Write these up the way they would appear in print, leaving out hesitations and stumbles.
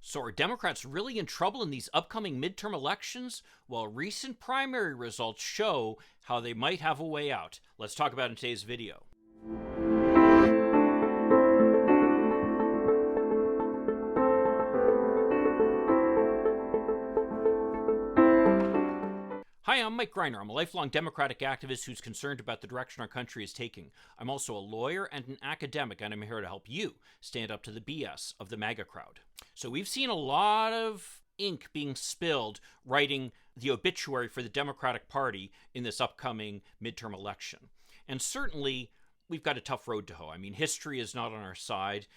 So are Democrats really in trouble in these upcoming midterm elections? Well, recent primary results show how they might have a way out. Let's talk about it in today's video. Hi, I'm Mike Greiner. I'm a lifelong Democratic activist who's concerned about the direction our country is taking. I'm also a lawyer and an academic, and I'm here to help you stand up to the BS of the MAGA crowd. So we've seen a lot of ink being spilled writing the obituary for the Democratic Party in this upcoming midterm election. And certainly, we've got a tough road to hoe. I mean, history is not on our side.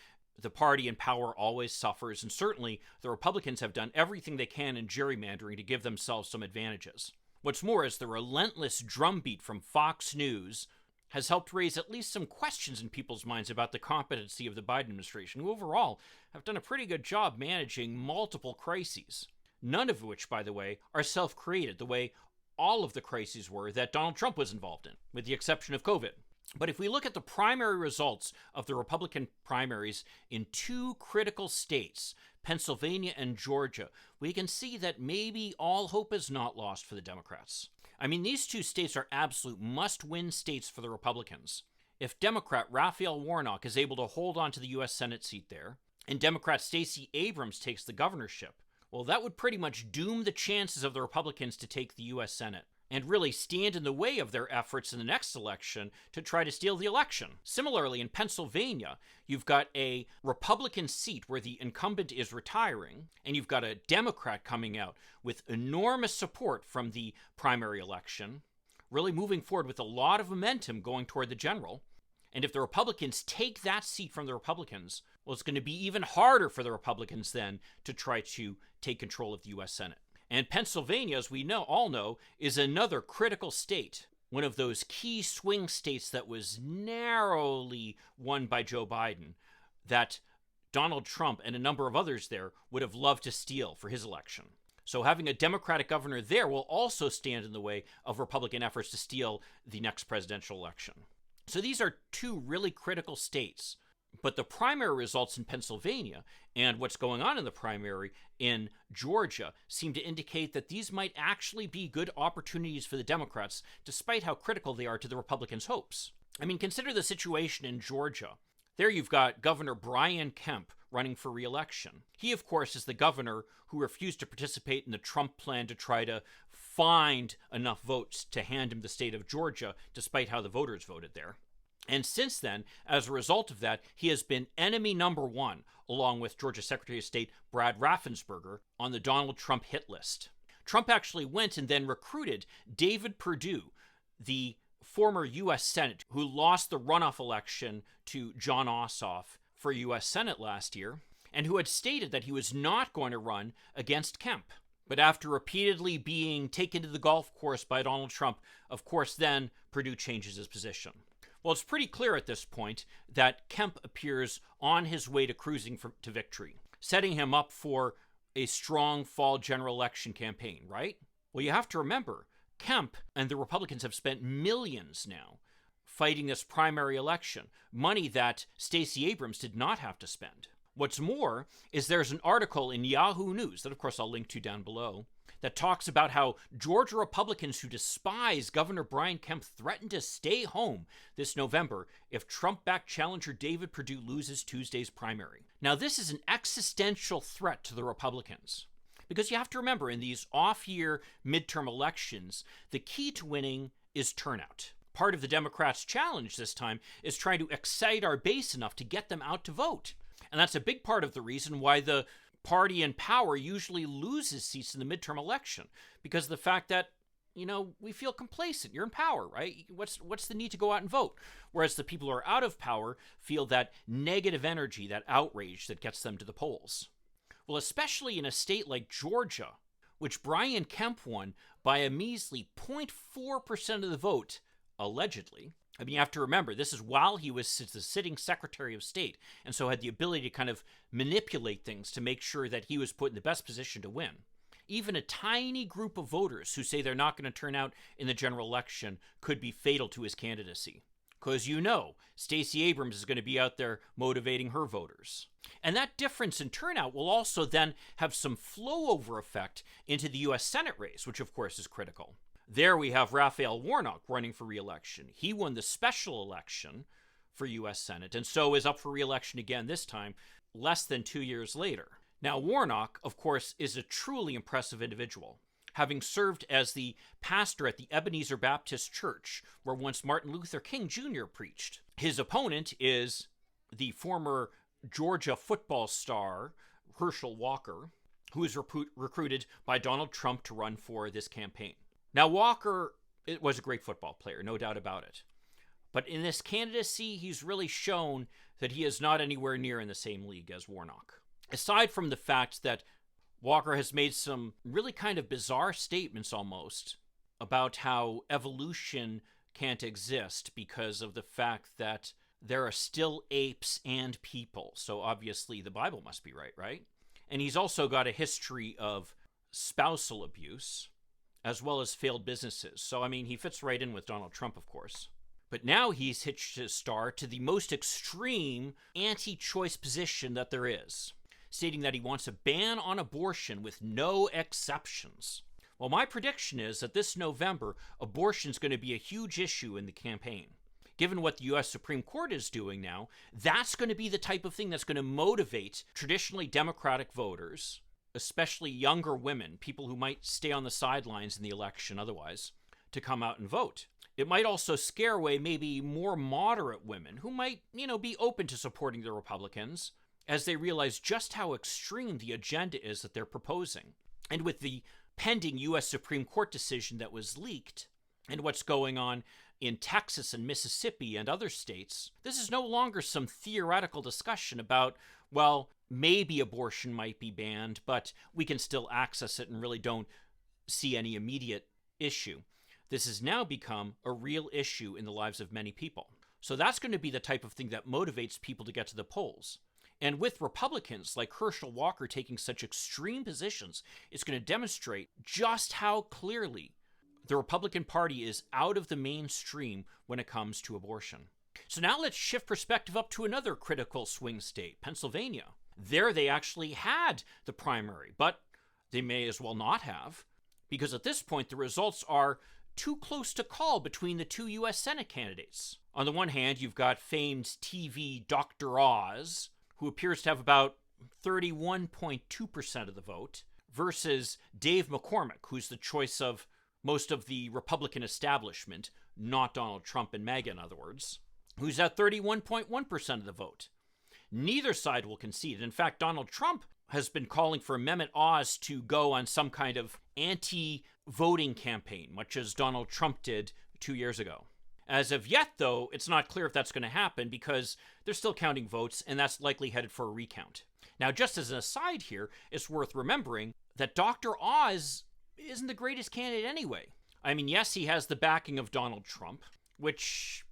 The party in power always suffers, and certainly the Republicans have done everything they can in gerrymandering to give themselves some advantages. What's more is the relentless drumbeat from Fox News has helped raise at least some questions in people's minds about the competency of the Biden administration, who overall have done a pretty good job managing multiple crises. None of which, by the way, are self-created, the way all of the crises were that Donald Trump was involved in, with the exception of COVID. But if we look at the primary results of the Republican primaries in two critical states, Pennsylvania and Georgia, we can see that maybe all hope is not lost for the Democrats. I mean, these two states are absolute must-win states for the Republicans. If Democrat Raphael Warnock is able to hold on to the U.S. Senate seat there, and Democrat Stacey Abrams takes the governorship, well, that would pretty much doom the chances of the Republicans to take the U.S. Senate, and really stand in the way of their efforts in the next election to try to steal the election. Similarly, in Pennsylvania, you've got a Republican seat where the incumbent is retiring, and you've got a Democrat coming out with enormous support from the primary election, really moving forward with a lot of momentum going toward the general. And if the Republicans take that seat from the Republicans, well, it's going to be even harder for the Republicans then to try to take control of the U.S. Senate. And Pennsylvania, as we all know, is another critical state, one of those key swing states that was narrowly won by Joe Biden, that Donald Trump and a number of others there would have loved to steal for his election. So having a Democratic governor there will also stand in the way of Republican efforts to steal the next presidential election. So these are two really critical states. But the primary results in Pennsylvania and what's going on in the primary in Georgia seem to indicate that these might actually be good opportunities for the Democrats, despite how critical they are to the Republicans' hopes. I mean, consider the situation in Georgia. There you've got Governor Brian Kemp running for re-election. He, of course, is the governor who refused to participate in the Trump plan to try to find enough votes to hand him the state of Georgia, despite how the voters voted there. And since then, as a result of that, he has been enemy number one, along with Georgia Secretary of State Brad Raffensperger, on the Donald Trump hit list. Trump actually went and then recruited David Perdue, the former U.S. Senate who lost the runoff election to Jon Ossoff for U.S. Senate last year, and who had stated that he was not going to run against Kemp. But after repeatedly being taken to the golf course by Donald Trump, of course, then Perdue changes his position. Well, it's pretty clear at this point that Kemp appears on his way to cruising to victory, setting him up for a strong fall general election campaign, right? Well, you have to remember, Kemp and the Republicans have spent millions now fighting this primary election, money that Stacey Abrams did not have to spend. What's more is there's an article in Yahoo News that, of course, I'll link to down below, that talks about how Georgia Republicans who despise Governor Brian Kemp threatened to stay home this November if Trump-backed challenger David Perdue loses Tuesday's primary. Now, this is an existential threat to the Republicans, because you have to remember, in these off-year midterm elections, the key to winning is turnout. Part of the Democrats' challenge this time is trying to excite our base enough to get them out to vote. And that's a big part of the reason why the party in power usually loses seats in the midterm election, because of the fact that, we feel complacent. You're in power, right? What's the need to go out and vote? Whereas the people who are out of power feel that negative energy, that outrage that gets them to the polls. Well, especially in a state like Georgia, which Brian Kemp won by a measly 0.4% of the vote, allegedly. I mean, you have to remember, this is while he was the sitting Secretary of State, and so had the ability to kind of manipulate things to make sure that he was put in the best position to win. Even a tiny group of voters who say they're not going to turn out in the general election could be fatal to his candidacy. because Stacey Abrams is going to be out there motivating her voters. And that difference in turnout will also then have some flow-over effect into the U.S. Senate race, which of course is critical. There we have Raphael Warnock running for re-election. He won the special election for U.S. Senate, and so is up for re-election again this time, less than 2 years later. Now, Warnock, of course, is a truly impressive individual, having served as the pastor at the Ebenezer Baptist Church, where once Martin Luther King Jr. preached. His opponent is the former Georgia football star, Herschel Walker, who was recruited by Donald Trump to run for this campaign. Now, Walker was a great football player, no doubt about it. But in this candidacy, he's really shown that he is not anywhere near in the same league as Warnock. Aside from the fact that Walker has made some really kind of bizarre statements almost about how evolution can't exist because of the fact that there are still apes and people. So obviously the Bible must be right, right? And he's also got a history of spousal abuse as well as failed businesses. So, I mean, he fits right in with Donald Trump, of course. But now he's hitched his star to the most extreme anti-choice position that there is, stating that he wants a ban on abortion with no exceptions. Well, my prediction is that this November, abortion is going to be a huge issue in the campaign. Given what the U.S. Supreme Court is doing now, that's going to be the type of thing that's going to motivate traditionally Democratic voters, especially younger women, people who might stay on the sidelines in the election otherwise, to come out and vote. It might also scare away maybe more moderate women who might, be open to supporting the Republicans as they realize just how extreme the agenda is that they're proposing. And with the pending U.S. Supreme Court decision that was leaked and what's going on in Texas and Mississippi and other states, this is no longer some theoretical discussion about, well, maybe abortion might be banned, but we can still access it and really don't see any immediate issue. This has now become a real issue in the lives of many people. So that's going to be the type of thing that motivates people to get to the polls. And with Republicans like Herschel Walker taking such extreme positions, it's going to demonstrate just how clearly the Republican Party is out of the mainstream when it comes to abortion. So now let's shift perspective up to another critical swing state, Pennsylvania. There they actually had the primary, but they may as well not have, because at this point the results are too close to call between the two U.S. Senate candidates. On the one hand, you've got famed TV Dr. Oz, who appears to have about 31.2% of the vote, versus Dave McCormick, who's the choice of most of the Republican establishment, not Donald Trump and MAGA in other words, who's at 31.1% of the vote. Neither side will concede. In fact, Donald Trump has been calling for Amendment Oz to go on some kind of anti-voting campaign, much as Donald Trump did 2 years ago. As of yet, though, it's not clear if that's going to happen because they're still counting votes, and that's likely headed for a recount. Now, just as an aside here, it's worth remembering that Dr. Oz isn't the greatest candidate anyway. I mean, yes, he has the backing of Donald Trump, which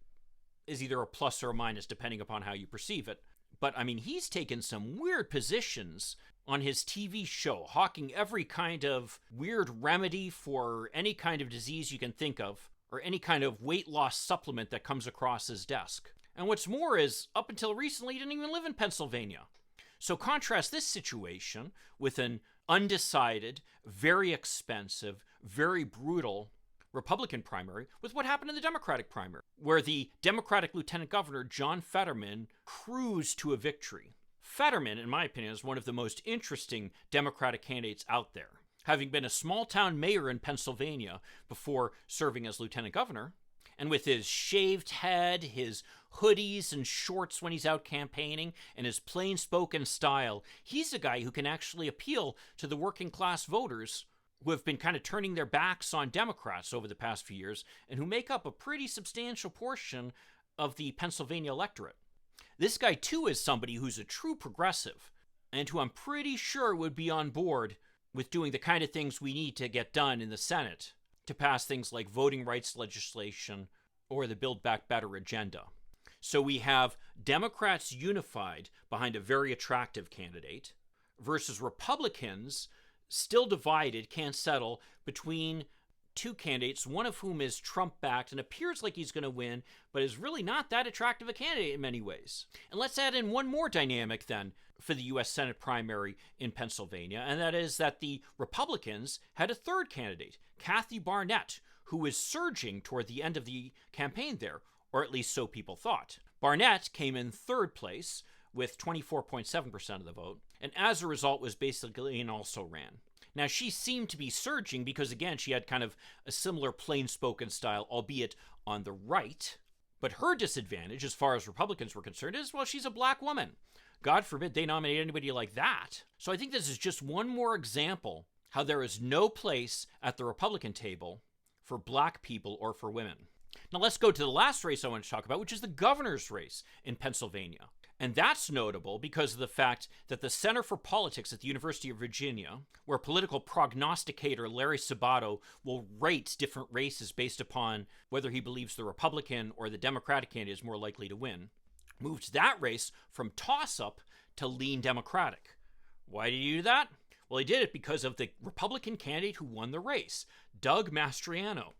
is either a plus or a minus depending upon how you perceive it. But, I mean, he's taken some weird positions on his TV show, hawking every kind of weird remedy for any kind of disease you can think of, or any kind of weight loss supplement that comes across his desk. And what's more is, up until recently, he didn't even live in Pennsylvania. So contrast this situation with an undecided, very expensive, very brutal Republican primary with what happened in the Democratic primary, where the Democratic Lieutenant Governor, John Fetterman, cruised to a victory. Fetterman, in my opinion, is one of the most interesting Democratic candidates out there. Having been a small-town mayor in Pennsylvania before serving as lieutenant governor, and with his shaved head, his hoodies and shorts when he's out campaigning, and his plain-spoken style, he's a guy who can actually appeal to the working-class voters who have been kind of turning their backs on Democrats over the past few years, and who make up a pretty substantial portion of the Pennsylvania electorate. This guy, too, is somebody who's a true progressive, and who I'm pretty sure would be on board with doing the kind of things we need to get done in the Senate to pass things like voting rights legislation or the Build Back Better agenda. So we have Democrats unified behind a very attractive candidate versus Republicans still divided, can't settle between two candidates, one of whom is Trump-backed and appears like he's going to win, but is really not that attractive a candidate in many ways. And let's add in one more dynamic then for the U.S. Senate primary in Pennsylvania, and that is that the Republicans had a third candidate, Kathy Barnett, who was surging toward the end of the campaign there, or at least so people thought. Barnett came in third place with 24.7% of the vote, and as a result was basically and also ran. Now, she seemed to be surging because, again, she had kind of a similar plain-spoken style, albeit on the right. But her disadvantage, as far as Republicans were concerned, is, well, she's a black woman. God forbid they nominate anybody like that. So I think this is just one more example how there is no place at the Republican table for black people or for women. Now, let's go to the last race I want to talk about, which is the governor's race in Pennsylvania. And that's notable because of the fact that the Center for Politics at the University of Virginia, where political prognosticator Larry Sabato will rate different races based upon whether he believes the Republican or the Democratic candidate is more likely to win, moved that race from toss-up to lean Democratic. Why did he do that? Well, he did it because of the Republican candidate who won the race, Doug Mastriano.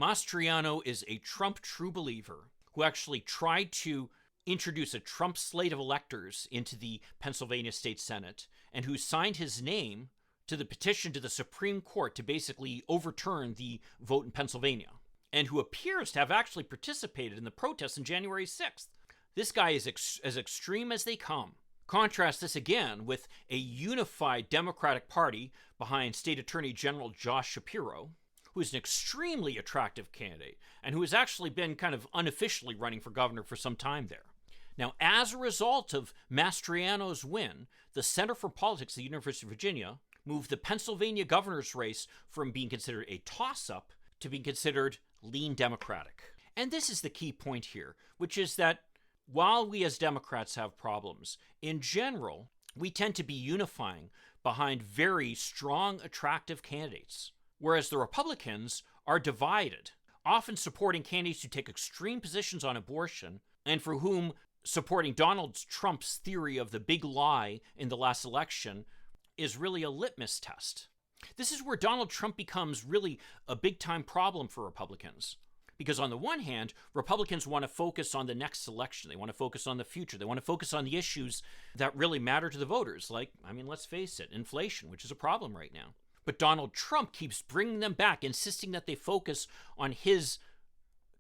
Mastriano is a Trump true believer who actually tried to introduce a Trump slate of electors into the Pennsylvania State Senate, and who signed his name to the petition to the Supreme Court to basically overturn the vote in Pennsylvania, and who appears to have actually participated in the protests on January 6th. This guy is as extreme as they come. Contrast this again with a unified Democratic Party behind State Attorney General Josh Shapiro, who is an extremely attractive candidate, and who has actually been kind of unofficially running for governor for some time there. Now, as a result of Mastriano's win, the Center for Politics at the University of Virginia moved the Pennsylvania governor's race from being considered a toss-up to being considered lean Democratic. And this is the key point here, which is that while we as Democrats have problems, in general, we tend to be unifying behind very strong, attractive candidates, whereas the Republicans are divided, often supporting candidates who take extreme positions on abortion and for whom supporting Donald Trump's theory of the big lie in the last election is really a litmus test. This is where Donald Trump becomes really a big-time problem for Republicans. Because on the one hand, Republicans want to focus on the next election. They want to focus on the future. They want to focus on the issues that really matter to the voters. Like, let's face it, inflation, which is a problem right now. But Donald Trump keeps bringing them back, insisting that they focus on his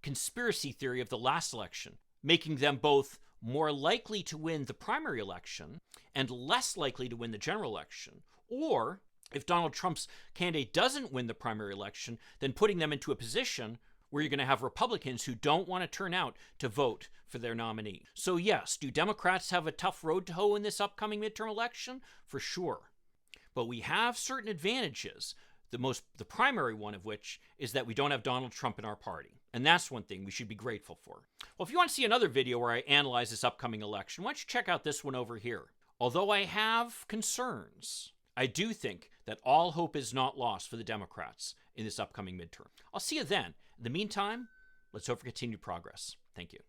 conspiracy theory of the last election, making them both more likely to win the primary election and less likely to win the general election. Or, if Donald Trump's candidate doesn't win the primary election, then putting them into a position where you're going to have Republicans who don't want to turn out to vote for their nominee. So yes, do Democrats have a tough road to hoe in this upcoming midterm election? For sure. But we have certain advantages, the primary one of which is that we don't have Donald Trump in our party. And that's one thing we should be grateful for. Well, if you want to see another video where I analyze this upcoming election, why don't you check out this one over here. Although I have concerns, I do think that all hope is not lost for the Democrats in this upcoming midterm. I'll see you then. In the meantime, let's hope for continued progress. Thank you.